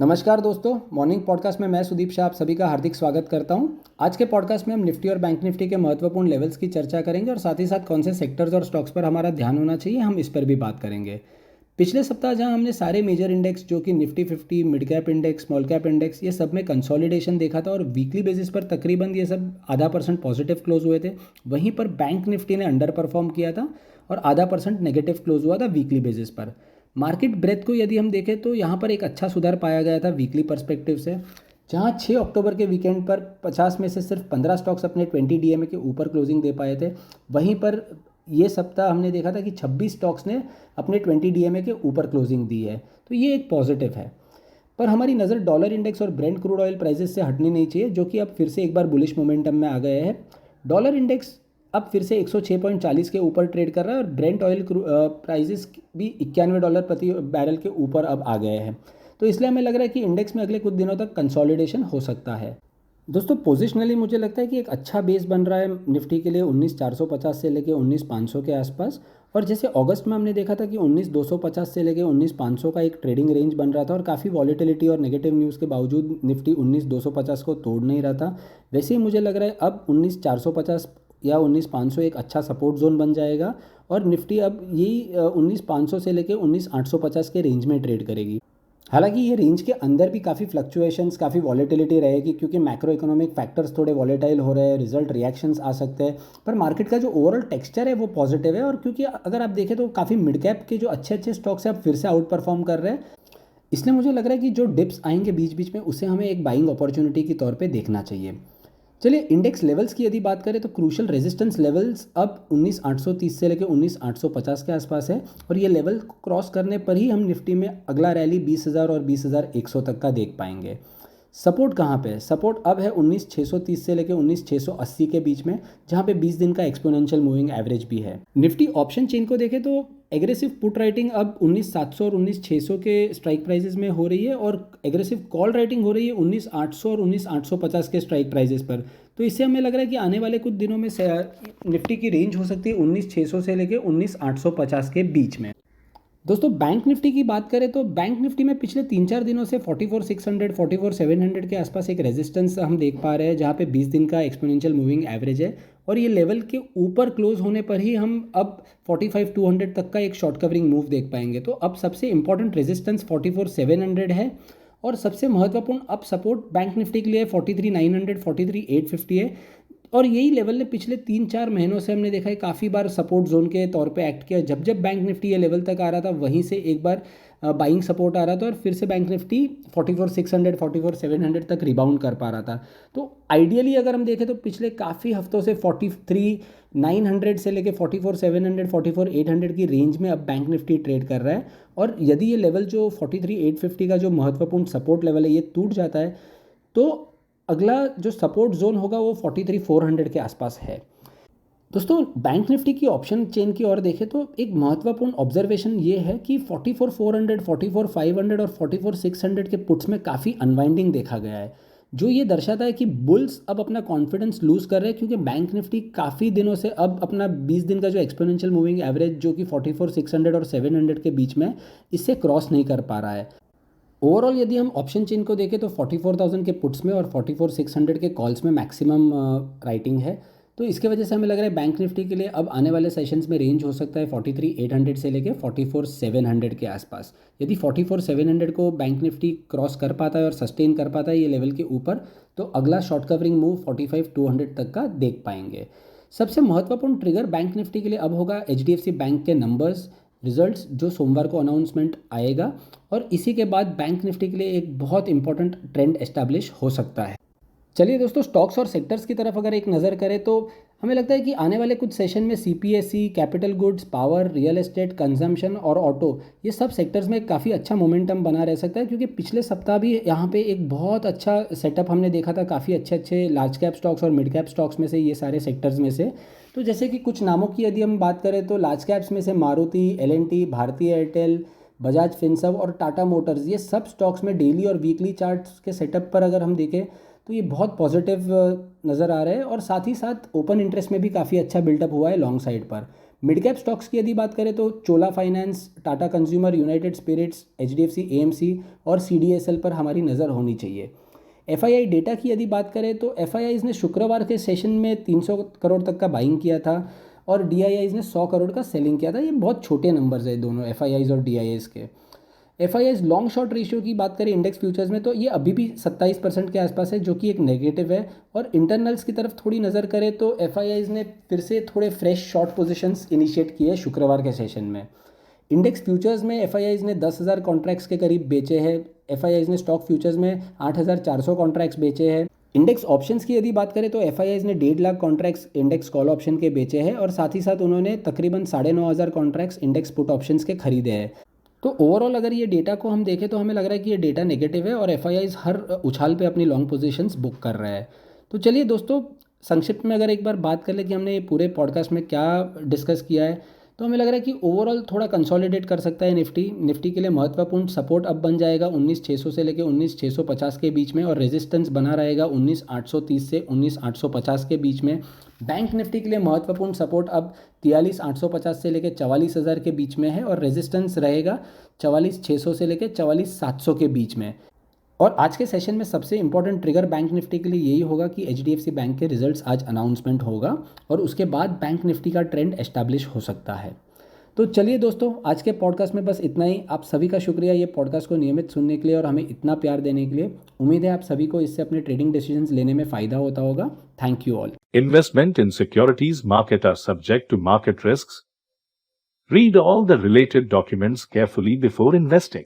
नमस्कार दोस्तों, morning podcast में मैं सुदीप शाह आप सभी का हार्दिक स्वागत करता हूं। आज के पॉडकास्ट में हम निफ्टी और बैंक निफ्टी के महत्वपूर्ण लेवल्स की चर्चा करेंगे और साथ ही साथ कौन से सेक्टर्स और स्टॉक्स पर हमारा ध्यान होना चाहिए, हम इस पर भी बात करेंगे। पिछले सप्ताह जहां हमने सारे मेजर इंडेक्स जो कि Nifty 50, mid cap index, small cap index, ये सब में कंसोलिडेशन देखा था और वीकली बेसिस पर तकरीबन ये सब ½ % पॉजिटिव क्लोज हुए थे। वहीं पर बैंक निफ्टी ने अंडर परफॉर्म किया था और ½ % नेगेटिव क्लोज हुआ था वीकली बेसिस पर। मार्केट ब्रेथ को यदि हम देखें तो यहाँ पर एक अच्छा सुधार पाया गया था वीकली पर्सपेक्टिव से, जहाँ 6 अक्टूबर के वीकेंड पर 50 में से सिर्फ 15 स्टॉक्स अपने 20 डीएमए के ऊपर क्लोजिंग दे पाए थे। वहीं पर ये सप्ताह हमने देखा था कि 26 स्टॉक्स ने अपने 20 डीएमए के ऊपर क्लोजिंग दी है, तो ये एक पॉजिटिव है। पर हमारी नज़र डॉलर इंडेक्स और ब्रेंट क्रूड ऑयल प्राइसेस से हटनी नहीं चाहिए, जो कि अब फिर से एक बार बुलिश मोमेंटम में आ गए हैं। डॉलर इंडेक्स अब फिर से 106.40 के ऊपर ट्रेड कर रहा है और ब्रेंट ऑयल प्राइसेस भी $91 प्रति बैरल के ऊपर अब आ गए हैं। तो इसलिए हमें लग रहा है कि इंडेक्स में अगले कुछ दिनों तक कंसोलिडेशन हो सकता है। दोस्तों, पोजिशनली मुझे लगता है कि एक अच्छा बेस बन रहा है निफ्टी के लिए 19,450 से लेके 19,500 के आसपास। और जैसे अगस्त में हमने देखा था कि 19,250 से लेके 19,500 का एक ट्रेडिंग रेंज बन रहा था और काफ़ी वॉलीटिलिटी और नेगेटिव न्यूज़ के बावजूद निफ्टी 19,250 को तोड़ नहीं रहा था। वैसे ही मुझे लग रहा है अब 19,450 या 19,500 एक अच्छा सपोर्ट जोन बन जाएगा और निफ्टी अब यही 19,500 से लेके 19,850 के रेंज में ट्रेड करेगी। हालांकि ये रेंज के अंदर भी काफ़ी फ्लक्चुएशंस, काफ़ी वॉलेटिलिटी रहेगी, क्योंकि मैक्रो इकोनॉमिक फैक्टर्स थोड़े वॉलेटाइल हो रहे हैं, रिजल्ट रिएक्शंस आ सकते हैं। पर मार्केट का जो ओवरऑल टेक्सचर है वो पॉजिटिव है। और क्योंकि अगर आप देखें तो काफ़ी मिड कैप के जो अच्छे अच्छे स्टॉक्स हैं अब फिर से आउट परफॉर्म कर रहे हैं, इसलिए मुझे लग रहा है कि जो डिप्स आएंगे बीच बीच में उसे हमें एक बाइंग अपॉर्चुनिटी के तौर पे देखना चाहिए। चलिए, इंडेक्स लेवल्स की यदि बात करें तो क्रूशल रेजिस्टेंस लेवल्स अब 19,830 से लेकर 19,850 के आसपास है और ये लेवल क्रॉस करने पर ही हम निफ्टी में अगला रैली 20,000 और 20,100 तक का देख पाएंगे। सपोर्ट कहाँ पे है? सपोर्ट अब है 19,630 से लेकर 19,680 के बीच में, जहाँ पे 20 दिन का एक्सपोनेंशियल मूविंग एवरेज भी है। निफ्टी ऑप्शन चेन को देखें तो एग्रेसिव पुट राइटिंग अब 19,700 और 19,600 के स्ट्राइक प्राइसेस में हो रही है और एग्रेसिव कॉल राइटिंग हो रही है 19,800 और 19,850 के स्ट्राइक प्राइसेस पर। तो इससे हमें लग रहा है कि आने वाले कुछ दिनों में निफ्टी की रेंज हो सकती है 19,600 से लेकर 19,850 के बीच में। दोस्तों, बैंक निफ्टी की बात करें तो बैंक निफ्टी में पिछले 3-4 दिनों से 44,600 44,700 के आसपास एक रेजिस्टेंस हम देख पा रहे हैं, जहाँ पे 20 दिन का एक्सपोनेंशियल मूविंग एवरेज है और ये लेवल के ऊपर क्लोज होने पर ही हम अब 45,200 तक का एक शॉर्ट कवरिंग मूव देख पाएंगे। तो अब सबसे इंपॉर्टेंट रेजिस्टेंस 44,700 है और सबसे महत्वपूर्ण अब सपोर्ट बैंक निफ्टी के लिए 43,900 43,850 है। और यही लेवल ने पिछले 3-4 महीनों से हमने देखा है काफ़ी बार सपोर्ट जोन के तौर पे एक्ट किया। जब जब बैंक निफ्टी ये लेवल तक आ रहा था वहीं से एक बार बाइंग सपोर्ट आ रहा था और फिर से बैंक निफ्टी 44,600 44,700 तक रिबाउंड कर पा रहा था। तो आइडियली अगर हम देखें तो पिछले काफ़ी हफ्तों से 43,900 से लेके 44,700 44,800 की रेंज में अब बैंक निफ्टी ट्रेड कर रहा है। और यदि ये लेवल जो 43,850 का जो महत्वपूर्ण सपोर्ट लेवल है ये टूट जाता है तो अगला जो सपोर्ट जोन होगा वो 43,400 के आसपास है। दोस्तों, बैंक निफ्टी की ऑप्शन चेन की ओर देखें तो एक महत्वपूर्ण ऑब्जर्वेशन ये है कि 44,400 44,500 और 44,600 के पुट्स में काफ़ी अनवाइंडिंग देखा गया है, जो ये दर्शाता है कि बुल्स अब अपना कॉन्फिडेंस लूज़ कर रहे हैं, क्योंकि बैंक निफ्टी काफ़ी दिनों से अब अपना 20 दिन का जो एक्सपोनेंशियल मूविंग एवरेज जो कि 44,600 और 700 के बीच में, इससे क्रॉस नहीं कर पा रहा है। ओवरऑल यदि हम ऑप्शन चेन को देखें तो 44,000 के पुट्स में और 44,600 के कॉल्स में मैक्सिमम राइटिंग है। तो इसके वजह से हमें लग रहा है बैंक निफ्टी के लिए अब आने वाले सेशंस में रेंज हो सकता है 43,800 से लेके 44,700 के आसपास। यदि 44,700 को बैंक निफ्टी क्रॉस कर पाता है और सस्टेन कर पाता है ये लेवल के ऊपर, तो अगला शॉर्ट कवरिंग मूव 45,200 तक का देख पाएंगे। सबसे महत्वपूर्ण ट्रिगर बैंक निफ्टी के लिए अब होगा HDFC बैंक के नंबर्स रिजल्ट्स, जो सोमवार को अनाउंसमेंट आएगा और इसी के बाद बैंक निफ्टी के लिए एक बहुत इंपॉर्टेंट ट्रेंड एस्टैब्लिश हो सकता है। चलिए दोस्तों, स्टॉक्स और सेक्टर्स की तरफ अगर एक नज़र करें तो हमें लगता है कि आने वाले कुछ सेशन में CPSE, capital goods, power, real estate, consumption और ऑटो, ये सब सेक्टर्स में काफ़ी अच्छा मोमेंटम बना रह सकता है, क्योंकि पिछले सप्ताह भी यहाँ पे एक बहुत अच्छा सेटअप हमने देखा था। काफ़ी अच्छे अच्छे लार्ज कैप स्टॉक्स और मिड कैप स्टॉक्स में से ये सारे सेक्टर्स में से, तो जैसे कि कुछ नामों की यदि हम बात करें तो लार्ज कैप्स में से Maruti, L&T, Bharti Airtel, Bajaj Finserv और टाटा मोटर्स, ये सब स्टॉक्स में डेली और वीकली चार्ट्स के सेटअप पर अगर हम देखें तो ये बहुत पॉजिटिव नज़र आ रहे हैं और साथ ही साथ ओपन इंटरेस्ट में भी काफ़ी अच्छा बिल्टअप हुआ है लॉन्ग साइड पर। मिड कैप स्टॉक्स की यदि बात करें तो Chola Finance, Tata Consumer, United Spirits, HDFC AMC और CDSL पर हमारी नज़र होनी चाहिए। FII डेटा की यदि बात करें तो FIIs ने शुक्रवार के सेशन में 300 करोड़ तक का बाइंग किया था और DIIs ने 100 करोड़ का सेलिंग किया था। ये बहुत छोटे नंबर्स है दोनों FIIs और DIIs के। FIIs लॉन्ग शॉर्ट रेशियो की बात करें इंडेक्स फ्यूचर्स में तो ये अभी भी 27% के आसपास है, जो कि एक नेगेटिव है। और इंटरनल्स की तरफ थोड़ी नज़र करें तो FIIs ने फिर से थोड़े फ्रेश शॉर्ट पोजीशंस इनिशिएट किए शुक्रवार के सेशन में। इंडेक्स फ्यूचर्स में FIIs ने 10,000 कॉन्ट्रैक्ट्स के करीब बेचे हैं। FIIs ने स्टॉक फ्यूचर्स में 8,400 कॉन्ट्रैक्ट्स बेचे हैं। इंडेक्स ऑप्शंस की यदि बात करें तो FIIs ने 1.5 lakh contracts index call option के बेचे हैं और साथ ही साथ उन्होंने तकरीबन 9,500 कॉन्ट्रैक्ट्स इंडेक्स पुट ऑप्शंस के खरीदे हैं। तो ओवरऑल अगर ये डेटा को हम देखें तो हमें लग रहा है कि ये डेटा नेगेटिव है और FIIs हर उछाल पे अपनी लॉन्ग पोजीशंस बुक कर रहा है। तो चलिए दोस्तों, संक्षिप्त में अगर एक बार बात कर ले कि हमने ये पूरे पॉडकास्ट में क्या डिस्कस किया है, तो हमें लग रहा है कि ओवरऑल थोड़ा कंसोलिडेट कर सकता है निफ्टी के लिए महत्वपूर्ण सपोर्ट अब बन जाएगा 19,600 से लेकर 19,650 के बीच में और रेजिस्टेंस बना रहेगा 19,830 से 19,850 के बीच में। बैंक निफ्टी के लिए महत्वपूर्ण सपोर्ट अब 43,850 से लेकर 44,000 के बीच में है और रेजिस्टेंस रहेगा 44,600 से लेकर 44,700 के बीच में। और आज के सेशन में सबसे इंपॉर्टेंट ट्रिगर बैंक निफ्टी के लिए यही होगा कि HDFC बैंक के रिजल्ट्स आज अनाउंसमेंट होगा और उसके बाद बैंक निफ्टी का ट्रेंड एस्टैब्लिश हो सकता है। तो चलिए दोस्तों, आज के पॉडकास्ट में बस इतना ही। आप सभी का शुक्रिया ये पॉडकास्ट को नियमित सुनने के लिए और हमें इतना प्यार देने के लिए। उम्मीद है आप सभी को इससे अपने ट्रेडिंग डिसीजंस लेने में फ़ायदा होता होगा। Thank you all. Investment in securities market are subject to market risks. Read all the related documents carefully before investing.